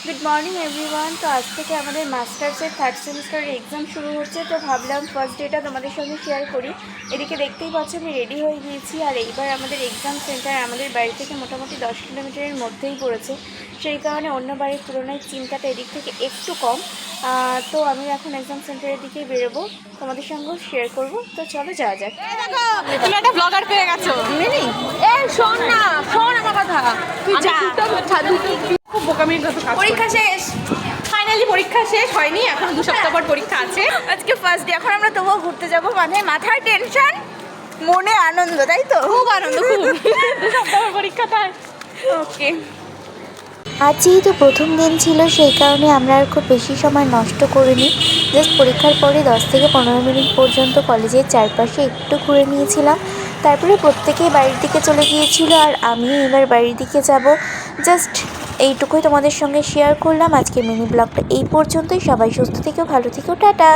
Good morning everyone. তো আজ থেকে আমাদের মাস্টার্সের থার্ড সেমিস্টারের এক্সাম শুরু হচ্ছে। তো ভাবলাম ফার্স্ট ডেটা তোমাদের সঙ্গে শেয়ার করি। এদিকে দেখতেই পাচ্ছ আমি রেডি হয়ে গিয়েছি। আর এইবার আমাদের এক্সাম সেন্টার আমাদের বাড়ি থেকে মোটামুটি 10 কিলোমিটারের মধ্যেই পড়েছে। সেই কারণে অন্য বাড়ির তুলনায় চিন্তাটা এদিক থেকে একটু কম। তো আমি এখন এক্সাম সেন্টারের দিকেই বেরোবো, তোমাদের সঙ্গেও শেয়ার করব। তো চলো যাওয়া যাক। তুমি একটা ব্লগার পেয়ে গেছো। মিনি শোন না, শোন আমার কথা। তুই যা, খুব বোকামির কথা। পরীক্ষা শেষ, ফাইনালি পরীক্ষা শেষ হয়নি, এখন 2 সপ্তাহ পর পরীক্ষা আছে। আজকে ফার্স্ট ডে। এখন আমরা তবুও ঘুরতে যাবো, মানে মাথায় টেনশন মনে আনন্দ, তাই তো? খুব আনন্দ, খুব। 2 সপ্তাহ পর পরীক্ষাটা। ওকে। আজ যেহেতু প্রথম দিন ছিল সেই কারণে আমরা আর খুব বেশি সময় নষ্ট করিনি। জাস্ট পরীক্ষার পরে 10 থেকে 15 মিনিট পর্যন্ত কলেজের চারপাশে একটু ঘুরে নিয়েছিলাম। তারপরে প্রত্যেকেই বাড়ির দিকে চলে গিয়েছিল আর আমিও এবার বাড়ির দিকে যাব। জাস্ট এইটুকুই তোমাদের সঙ্গে শেয়ার করলাম। আজকের মিনি ব্লগটা এই পর্যন্তই। সবাই সুস্থ থেকো, ভালো থেকো, টাটা।